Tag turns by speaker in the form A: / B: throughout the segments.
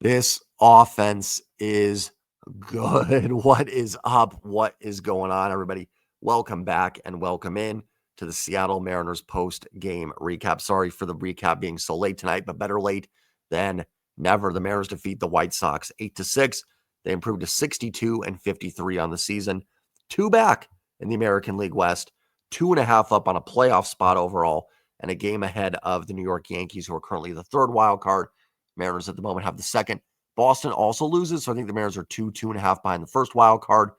A: This offense is good. What is up? What is going on, everybody? Welcome back and welcome in to the Seattle Mariners post-game recap. Sorry for the recap being so late tonight, but better late than never. The Mariners defeat the White Sox 8-6. They improved to 62 and 53 on the season. 2 back in the American League West, 2.5 up on a playoff spot overall, and a game ahead of the New York Yankees, who are currently the third wild card. Mariners at the moment have the second. Boston also loses, so I think the Mariners are 2.5 behind the first wild card,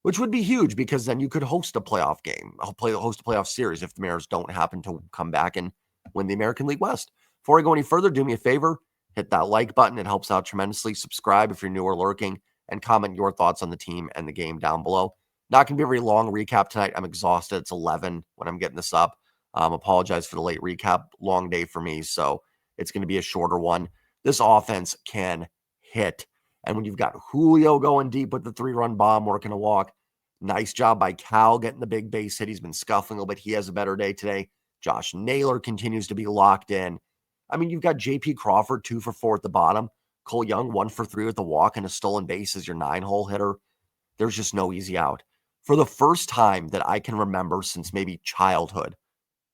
A: which would be huge because then you could host a playoff game, host a playoff series if the Mariners don't happen to come back and win the American League West. Before I go any further, do me a favor, hit that like button. It helps out tremendously. Subscribe if you're new or lurking, and comment your thoughts on the team and the game down below. Not going to be a very long recap tonight. I'm exhausted. It's 11 when I'm getting this up. Apologize for the late recap. Long day for me, so it's going to be a shorter one. This offense can hit. And when you've got Julio going deep with the 3-run bomb, working a walk, nice job by Cal getting the big base hit. He's been scuffling a little bit. He has a better day today. Josh Naylor continues to be locked in. I mean, you've got J.P. Crawford 2 for 4 at the bottom. Cole Young 1 for 3 with the walk and a stolen base as your 9-hole hitter. There's just no easy out. For the first time that I can remember since maybe childhood,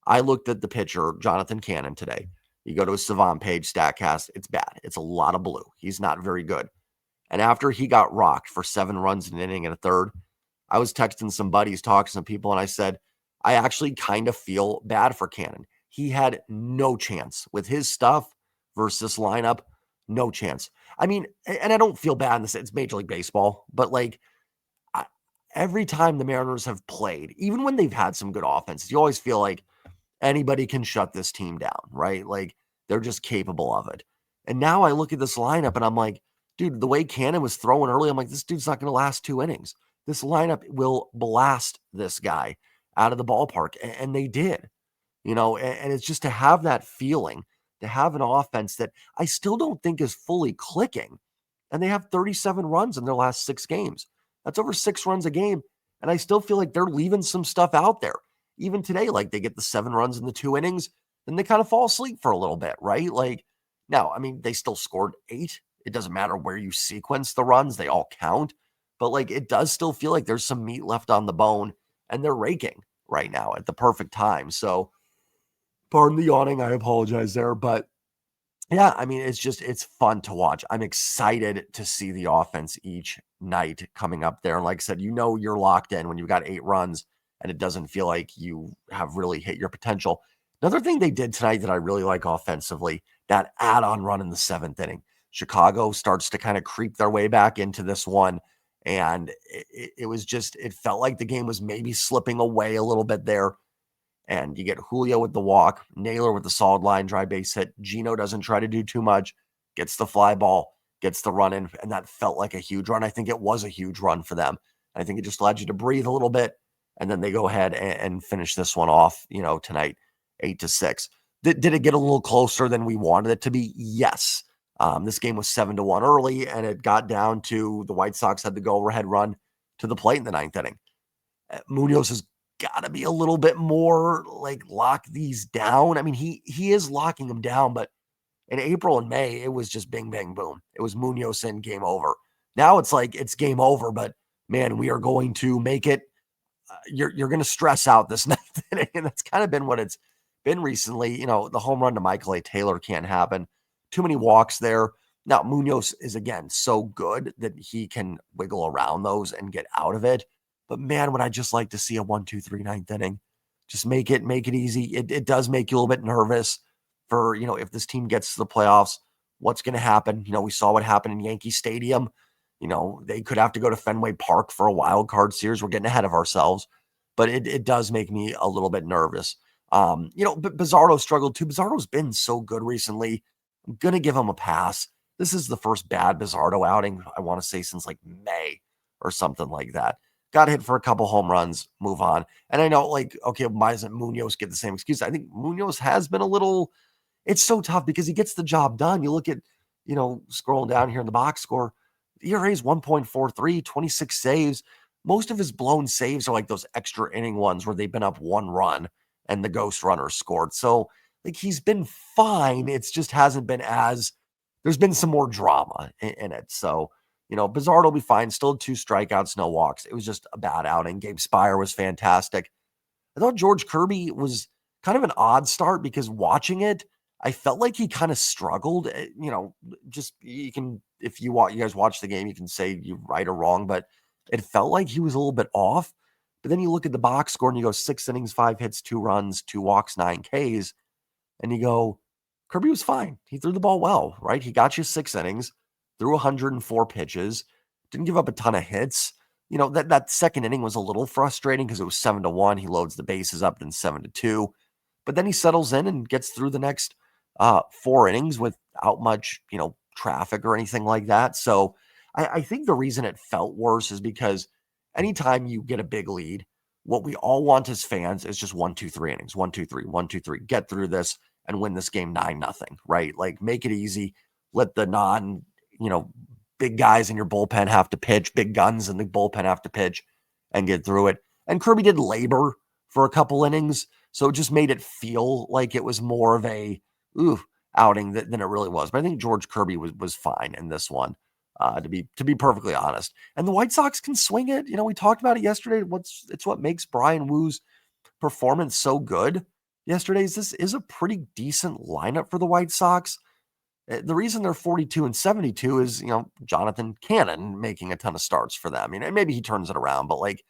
A: I looked at the pitcher, Jonathan Cannon, today. You go to his Savant page, StatCast, it's bad. It's a lot of blue. He's not very good. And after he got rocked for 7 runs in an inning and a third, I was texting some buddies, talking to some people, and I said, I actually kind of feel bad for Cannon. He had no chance with his stuff versus this lineup. No chance. I mean, and I don't feel bad in this. It's Major League Baseball, but like every time the Mariners have played, even when they've had some good offenses, you always feel like anybody can shut this team down, right? Like they're just capable of it. And now I look at this lineup and I'm like, dude, the way Cannon was throwing early, I'm like, this dude's not going to last 2 innings. This lineup will blast this guy out of the ballpark. And they did, and it's just to have that feeling, to have an offense that I still don't think is fully clicking. And they have 37 runs in their last 6 games. That's over 6 runs a game. And I still feel like they're leaving some stuff out there. Even today, like they get the 7 runs in the 2 innings, then they kind of fall asleep for a little bit, right? Like, now, I mean, they still scored 8. It doesn't matter where you sequence the runs, they all count. But like, it does still feel like there's some meat left on the bone, and they're raking right now at the perfect time. So, pardon the yawning, I apologize there. But yeah, I mean, it's fun to watch. I'm excited to see the offense each night coming up there. And like I said, you're locked in when you've got 8 runs and it doesn't feel like you have really hit your potential. Another thing they did tonight that I really like offensively, that add-on run in the 7th inning. Chicago starts to kind of creep their way back into this one. And it felt like the game was maybe slipping away a little bit there. And you get Julio with the walk, Naylor with the solid line drive base hit. Gino doesn't try to do too much, gets the fly ball, gets the run in, and that felt like a huge run. I think it was a huge run for them. I think it just allowed you to breathe a little bit, and then they go ahead and finish this one off, tonight, 8-6. Did it get a little closer than we wanted it to be? Yes. This game was 7-1 early, and it got down to the White Sox had the go-ahead run to the plate in the 9th inning. Munoz has got to be a little bit more like lock these down. I mean, he is locking them down, but in April and May, it was just bing, bang, boom. It was Munoz in, game over. Now it's like it's game over, but man, we are going to make it. You're going to stress out this 9th inning, and that's kind of been what it's been recently. The home run to Michael A. Taylor can't happen. Too many walks there. Now, Munoz is, again, so good that he can wiggle around those and get out of it. But man, would I just like to see a 1-2-3 9th inning. Just make it easy. It does make you a little bit nervous for, if this team gets to the playoffs, what's going to happen? We saw what happened in Yankee Stadium. They could have to go to Fenway Park for a wild card series. We're getting ahead of ourselves, but it does make me a little bit nervous. But Bizarro struggled too. Bizarro's been so good recently. I'm going to give him a pass. This is the first bad Bizarro outing, I want to say, since like May or something like that. Got hit for a couple home runs, move on. And I know, like, okay, why doesn't Munoz get the same excuse? I think Munoz has been a little, it's so tough because he gets the job done. You look at, scrolling down here in the box score, the ERA is 1.43, 26 saves. Most of his blown saves are like those extra inning ones where they've been up 1 run and the ghost runner scored. So, like, he's been fine. It's just hasn't been as there's been some more drama in it. So, Bizarro will be fine. Still 2 strikeouts, no walks. It was just a bad outing. Gabe Spire was fantastic. I thought George Kirby was kind of an odd start because watching it, I felt like he kind of struggled. Just you can, if you guys watch the game, you can say you're right or wrong, but it felt like he was a little bit off. But then you look at the box score and you go 6 innings, 5 hits, 2 runs, 2 walks, 9 Ks, and you go, Kirby was fine. He threw the ball well, right? He got you 6 innings, threw 104 pitches, didn't give up a ton of hits. That second inning was a little frustrating because it was 7-1. He loads the bases up, then 7-2. But then he settles in and gets through the next 4 innings without much, traffic or anything like that. So I think the reason it felt worse is because anytime you get a big lead, what we all want as fans is just 1, 2, 3 innings, 1, 2, 3, 1, 2, 3, get through this and win this game 9-0, right? Like make it easy. Let the you know, big guys in your bullpen have to pitch, big guns in the bullpen have to pitch and get through it. And Kirby did labor for a couple innings, so it just made it feel like it was more of a outing than it really was. But I think George Kirby was fine in this one, to be perfectly honest. And the White Sox can swing it. We talked about it yesterday. It's what makes Brian Woo's performance so good. This is a pretty decent lineup for the White Sox. The reason they're 42-72 is, Jonathan Cannon making a ton of starts for them. Maybe he turns it around, but like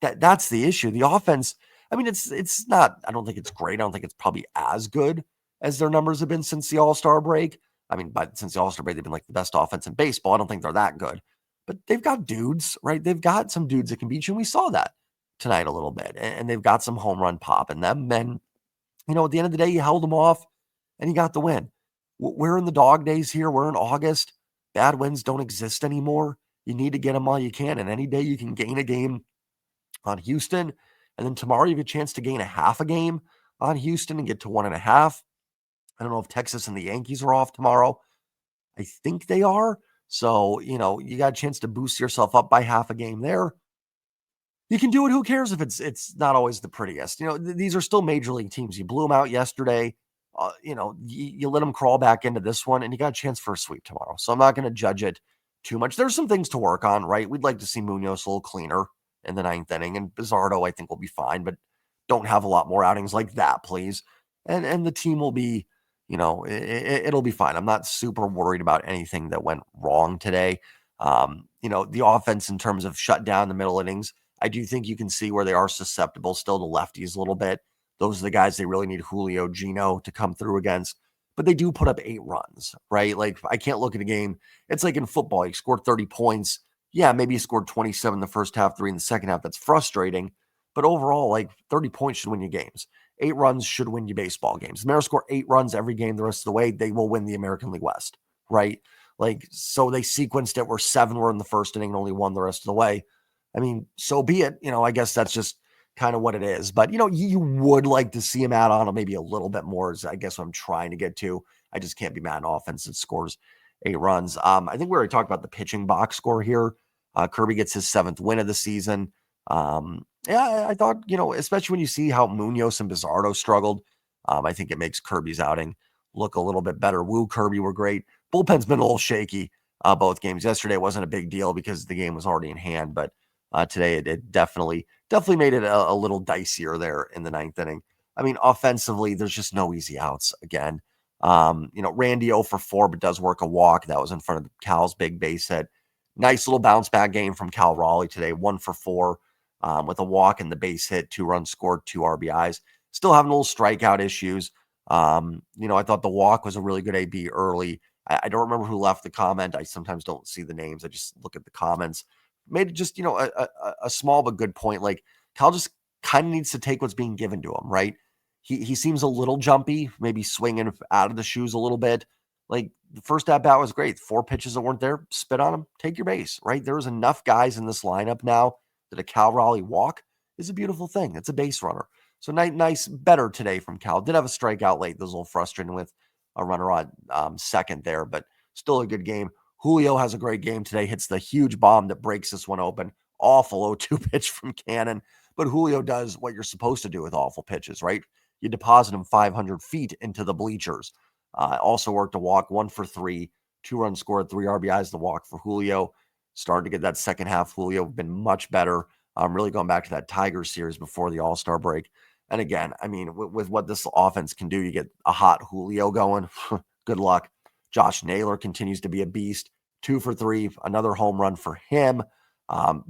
A: that's the issue. The offense, it's not, I don't think it's great. I don't think it's probably as good as their numbers have been since the All-Star break. But since the All-Star break, they've been like the best offense in baseball. I don't think they're that good, but they've got dudes, right? They've got some dudes that can beat you. And we saw that tonight a little bit, and they've got some home run pop in them. And, at the end of the day, you held them off and you got the win. We're in the dog days here. We're in August. Bad wins don't exist anymore. You need to get them while you can. And any day you can gain a game on Houston, and then tomorrow you have a chance to gain a half a game on Houston and get to 1.5. I don't know if Texas and the Yankees are off tomorrow. I think they are. So, you got a chance to boost yourself up by half a game there. You can do it. Who cares if it's not always the prettiest? These are still major league teams. You blew them out yesterday. You let them crawl back into this one, and you got a chance for a sweep tomorrow. So I'm not going to judge it too much. There's some things to work on, right? We'd like to see Munoz a little cleaner in the 9th inning, and Bizardo I think will be fine, but don't have a lot more outings like that, please. And the team will be, it'll be fine. I'm not super worried about anything that went wrong today. The offense in terms of shut down the middle innings, I do think you can see where they are susceptible still to lefties a little bit. Those are the guys they really need Julio, Gino to come through against. But they do put up 8 runs, right? Like, I can't look at a game. It's like in football, you scored 30 points. Yeah, maybe you scored 27 in the first half, 3 in the second half. That's frustrating. But overall, like 30 points should win you games. 8 runs should win you baseball games. The Mariners score 8 runs every game the rest of the way, they will win the American League West, right? Like, so they sequenced it where 7 were in the first inning and only 1 the rest of the way. So be it. I guess that's just kind of what it is. But, you would like to see him add on maybe a little bit more is, I guess, what I'm trying to get to. I just can't be mad at offense that scores 8 runs. I think we already talked about the pitching box score here. Kirby gets his 7th win of the season. I thought, especially when you see how Munoz and Bizardo struggled, I think it makes Kirby's outing look a little bit better. Woo, Kirby were great. Bullpen's been a little shaky both games. Yesterday wasn't a big deal because the game was already in hand, but today it definitely made it a little dicier there in the 9th inning. Offensively, there's just no easy outs again. Randy 0 for 4, but does work a walk. That was in front of Cal's big base hit. Nice little bounce back game from Cal Raleigh today, 1 for 4 with a walk and the base hit, 2 runs scored, 2 RBIs. Still having a little strikeout issues. I thought the walk was a really good AB early. I don't remember who left the comment. I sometimes don't see the names. I just look at the comments. Made it just, a small but good point. Like, Cal just kind of needs to take what's being given to him, right? He seems a little jumpy, maybe swinging out of the shoes a little bit. Like, the first at-bat was great. 4 pitches that weren't there, spit on them, take your base, right? There's enough guys in this lineup now that a Cal Raleigh walk is a beautiful thing. It's a base runner. So nice, better today from Cal. Did have a strikeout late. That was a little frustrating with a runner on second there, but still a good game. Julio has a great game today, hits the huge bomb that breaks this one open. Awful 0-2 pitch from Cannon, but Julio does what you're supposed to do with awful pitches, right? You deposit him 500 feet into the bleachers. Also worked a walk, 1 for 3, 2 runs scored, 3 RBIs, the walk for Julio. Starting to get that second half. Julio been much better. Really going back to that Tigers series before the All-Star break. And again, I mean, with what this offense can do, you get a hot Julio going. Good luck. Josh Naylor continues to be a beast. 2 for 3, another home run for him.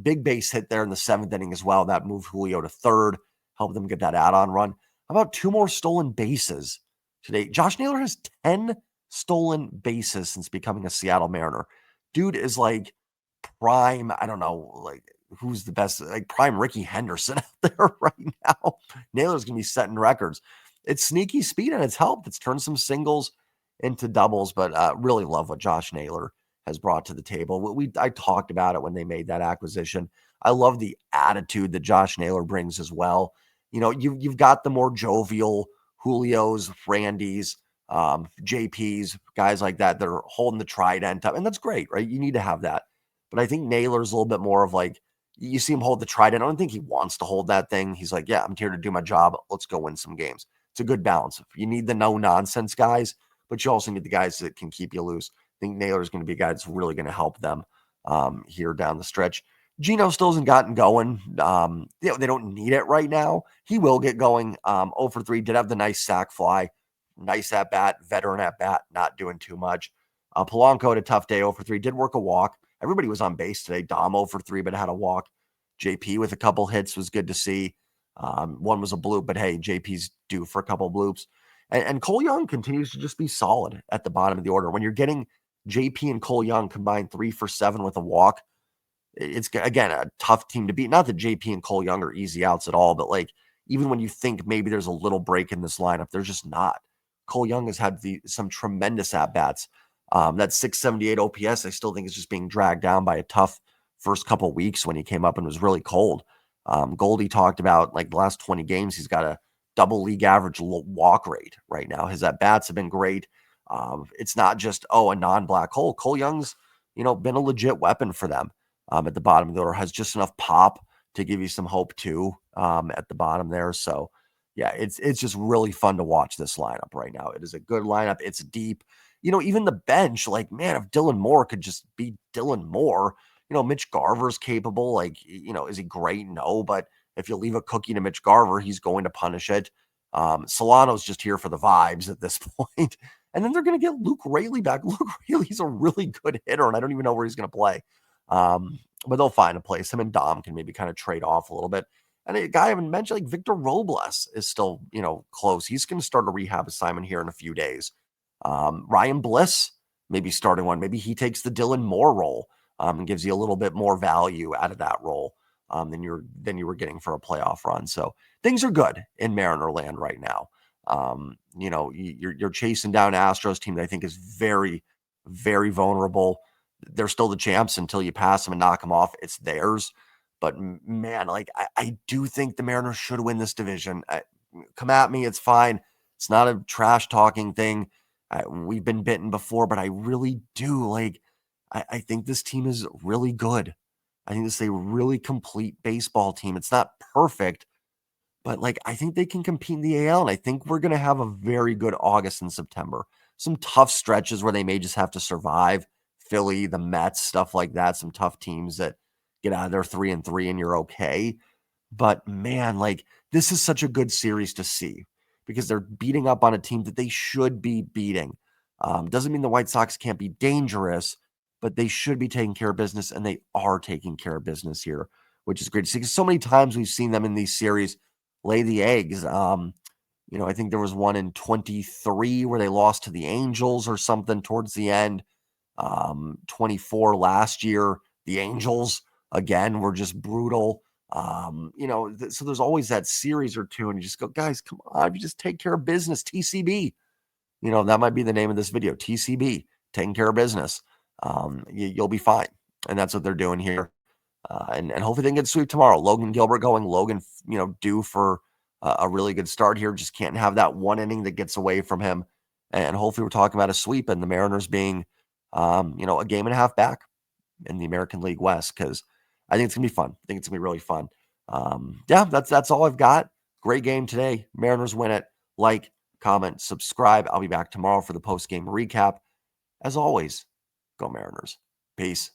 A: Big base hit there in the 7th inning as well. That moved Julio to third, helped them get that add-on run. How about 2 more stolen bases today? Josh Naylor has 10 stolen bases since becoming a Seattle Mariner. Dude is like prime, I don't know, like who's the best, like prime Ricky Henderson out there right now. Naylor's going to be setting records. It's sneaky speed and it's helped. It's turned some singles into doubles, but really love what Josh Naylor has brought to the table. I talked about it when they made that acquisition. I love the attitude that Josh Naylor brings as well. You know, you've got the more jovial Julios, Randys, JPs, guys like that that are holding the trident up, and that's great, right? You need to have that. But I think Naylor's a little bit more of like, you see him hold the trident. I don't think he wants to hold that thing. He's like, yeah, I'm here to do my job. Let's go win some games. It's a good balance. You need the no-nonsense guys, but you also need the guys that can keep you loose. I think Naylor's going to be a guy that's really going to help them here down the stretch. Gino still hasn't gotten going. They don't need it right now. He will get going. 0 for 3, did have the nice sack fly. Nice at bat, veteran at bat, not doing too much. Polanco had a tough day, 0 for 3, did work a walk. Everybody was on base today. Dom 0 for 3, but had a walk. JP with a couple hits was good to see. One was a bloop, but hey, JP's due for a couple bloops. And Cole Young continues to just be solid at the bottom of the order. When you're getting JP and Cole Young combined 3 for 7 with a walk, it's, again, a tough team to beat. Not that JP and Cole Young are easy outs at all, but like even when you think maybe there's a little break in this lineup, there's just not. Cole Young has had some tremendous at-bats. That 678 OPS, I still think is just being dragged down by a tough first couple weeks when he came up and was really cold. Goldie talked about like the last 20 games, he's got a double league average walk rate right now. His at-bats have been great. It's not just, a non-black hole. Cole Young's, been a legit weapon for them at the bottom of the order, has just enough pop to give you some hope too at the bottom there. So yeah, it's just really fun to watch this lineup right now. It is a good lineup. It's deep. Even the bench, like, man, if Dylan Moore could just be Dylan Moore, Mitch Garver's capable. Like, is he great? No, but if you leave a cookie to Mitch Garver, he's going to punish it. Solano's just here for the vibes at this point. And then they're going to get Luke Raley back. Luke Raley's a really good hitter, and I don't even know where he's going to play. But they'll find a place. Him and Dom can maybe kind of trade off a little bit. And a guy I haven't mentioned, like Victor Robles, is still, close. He's going to start a rehab assignment here in a few days. Ryan Bliss, maybe starting one. Maybe he takes the Dylan Moore role and gives you a little bit more value out of that role than you were getting for a playoff run. So things are good in Mariner land right now. You're chasing down Astros team that I think is very, very vulnerable. They're still the champs until you pass them and knock them off. It's theirs. But man, like I do think the Mariners should win this division. Come at me. It's fine. It's not a trash talking thing. We've been bitten before, but I really do. Like, I think this team is really good. I think this is a really complete baseball team. It's not perfect, but like I think they can compete in the AL, and I think we're going to have a very good August and September. Some tough stretches where they may just have to survive. Philly, the Mets, stuff like that. Some tough teams that get out of there 3-3 and you're okay. But man, like this is such a good series to see because they're beating up on a team that they should be beating. Doesn't mean the White Sox can't be dangerous, but they should be taking care of business, and they are taking care of business here, which is great to see. Because so many times we've seen them in these series lay the eggs. I think there was one in 23 where they lost to the Angels or something towards the end. 24 last year, the Angels again were just brutal. So there's always that series or two, and you just go, guys, come on, you just take care of business. TCB, that might be the name of this video. TCB, taking care of business. You'll be fine, and that's what they're doing here. And hopefully they can get sweep tomorrow. Logan Gilbert going. Logan, due for a really good start here. Just can't have that one inning that gets away from him. And hopefully we're talking about a sweep and the Mariners being, a game and a half back in the American League West, because I think it's going to be fun. I think it's going to be really fun. That's all I've got. Great game today. Mariners win it. Like, comment, subscribe. I'll be back tomorrow for the post-game recap. As always, Go Mariners. Peace.